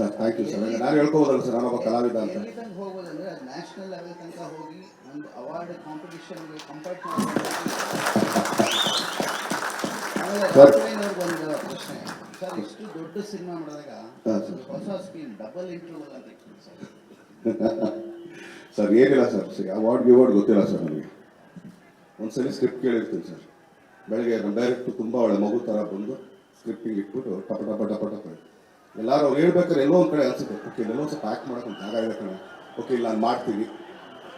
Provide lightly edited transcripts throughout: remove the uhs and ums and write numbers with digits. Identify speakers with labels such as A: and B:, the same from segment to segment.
A: Sir thank you sir. ನಾನು ಹೇಳ್ಕೋಬೋದಲ್ಲ sir, ನಾನೊಬ್ಬ ಕಲಾವಿದ ಅಂತ.
B: ಎಲ್ಲಿ ತನಕ ಹೋಗೋದಂದ್ರೆ ಅದು ನ್ಯಾಷನಲ್ ಲೆವೆಲ್ ತನಕ ಹೋಗಿ ಒಂದು ಅವಾರ್ಡ್ ಕಾಂಪಿಟಿಷನ್ಗೆ ಕಂಪೇರ್ ಅವ್ರಿಗೆ ಒಂದು ಪ್ರಶ್ನೆ ಸರ್, ಇಷ್ಟು ದೊಡ್ಡ ಸಿನಿಮಾ ಮಾಡಿದಾಗ ಹೊಸ ಸ್ಕೀಮ್ ಡಬಲ್ ಇಂಟರ್ವಲ್ ಅಂತ ಇತ್ತು ಸರ್.
A: ಸರ್ ಏನಿಲ್ಲ ಸರ್, ಅವಾರ್ಡ್ ಗಿವಾರ್ಡ್ ಗೊತ್ತಿಲ್ಲ ಸರ್ ನನಗೆ. ಒಂದ್ಸಲಿ ಸ್ಕ್ರಿಪ್ಟ್ ಕೇಳಿರ್ತೀನಿ ಸರ್, ಬೆಳಗ್ಗೆ ನಮ್ಮ ಡೈರೆಕ್ಟ್ ತುಂಬ ಒಳ್ಳೆ ಮಗು ಥರ ಬಂದು ಸ್ಕ್ರಿಪ್ಟಿಂಗ್ ಇಟ್ಬಿಟ್ಟು ಟಪ ಟಪ ಟಪ ಟಪ ಎಲ್ಲರೂ ಅವ್ರು ಹೇಳ್ಬೇಕಾದ್ರೆ ಎಲ್ಲೋ ಒಂದು ಕಡೆ ಅನ್ಸುತ್ತೆ, ಓಕೆ ಎಲ್ಲೋ ಸ್ವಲ್ಪ ಆ್ಯಕ್ಟ್ ಮಾಡೋಕೆ ಒಂದು ಜಾಗ ಇದೆ ಕಣೆ, ಓಕೆ ಇಲ್ಲ ನಾನು ಮಾಡ್ತೀನಿ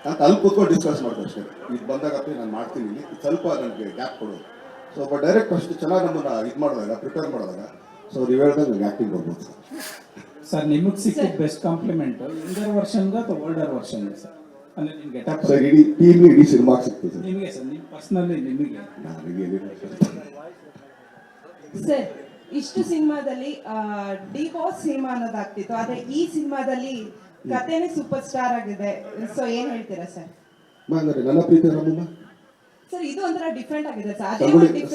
A: ಅಂತ ಅಲ್ಲಿ ಕೂತ್ಕೊಂಡು ಡಿಸ್ಕಸ್ ಮಾಡ್ತಾರೆ ಅಷ್ಟೇ. ಇದು ಬಂದಾಗ ನಾನು ಮಾಡ್ತೀನಿ ಇಲ್ಲಿ, ಇದು ಸ್ವಲ್ಪ ನನಗೆ ಗ್ಯಾಪ್ ಕೊಡೋದು. ಸೊ ಒಬ್ಬ ಡೈರೆಕ್ಟ್ ಅಷ್ಟು ಚೆನ್ನಾಗಿ ನಮ್ಮನ್ನು ಇದು ಮಾಡಿದಾಗ, ಪ್ರಿಪೇರ್ ಮಾಡಿದಾಗ, ಸೊ ನೀವು ಹೇಳ್ದಂಗೆ ನನಗೆ ಆ್ಯಕ್ಟಿಂಗ್ ಬರ್ಬೋದು ಸರ್.
C: ಸರ್ ನಿಮಗೆ ಸಿಕ್ಕಿದ ಬೆಸ್ಟ್ ಕಾಂಪ್ಲಿಮೆಂಟ್ ಇಂಡರ್ ವರ್ಷನ್ಗೆ ಅಥವಾ ಓಲ್ಡರ್ ವರ್ಷನ್ಗೆ ಸರ್? ಅಂದರೆ ನಿಮ್ಗೆ ಗೆಟಪ್
A: ಸರ್ ಇಡೀ ಟೀಮ್ಗೆ ಇಡೀ ಸಿನಿಮಾಗೆ ಸಿಗ್ತದೆ ಸರ್.
C: ನಿಮಗೆ ಸರ್, ನಿಮ್ಮ ಪರ್ಸ್ನಲಿ ನಿಮಗೆ
A: ನನಗೇನಿಲ್ಲ
D: ಸರ್. ಇಷ್ಟು ಸಿನಿಮಾದಲ್ಲಿ ಡಿ ಬಾಸ್ ಸಿನಿಮಾ ಅನ್ನೋದಾಗ್ತಿತ್ತು, ಆದ್ರೆ ಈ ಸಿನಿಮಾದಲ್ಲಿ ಕಥೆನೇ ಸೂಪರ್ ಸ್ಟಾರ್ ಆಗಿದೆ. ಸೊ ಏನ್ ಹೇಳ್ತೀರಾ ಸರ್?
A: ಅಂದರೆ ನನ್ನ ಪ್ರೀತಿ ರಾಮಮ್ಮ
D: ಸರ್ ಇದು ಒಂಥರ ಡಿಫ್ರೆಂಟ್ ಆಗಿದೆ ಸರ್.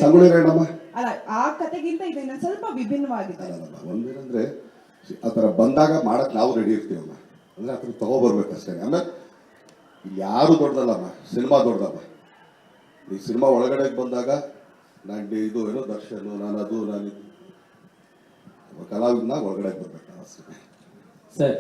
A: ಸಂಗೊಳ್ಳಿ ರಾಯಣ್ಣಮ್ಮ
D: ಅಲ್ಲ, ಆ ಕಥೆಗಿಂತ ಇದು ಇನ್ನೊಂದು ಸ್ವಲ್ಪ ವಿಭಿನ್ನವಾಗಿದೆ.
A: ಒಂದೇನಂದ್ರೆ ಆ ಥರ ಬಂದಾಗ ಮಾಡಕ್ ನಾವು ರೆಡಿ ಇರ್ತೀವಮ್ಮ, ಅಂದ್ರೆ ಆ ಥರ ತಗೋಬರ್ಬೇಕಷ್ಟೇ. ಆಮೇಲೆ ಯಾರು ದೊಡ್ಡದಲ್ಲಮ್ಮ, ಸಿನಿಮಾ ದೊಡ್ಡದಮ್ಮ. ಈ ಸಿನಿಮಾ ಒಳಗಡೆ ಬಂದಾಗ ನಾನು ಇದು ಏನೋ ದರ್ಶನ್, ನಾನು ಕಲಾವಿದನ ಒಳಗಡೆ ಬರ್ಬೇಕು ಅಷ್ಟೇ
C: ಸರ್.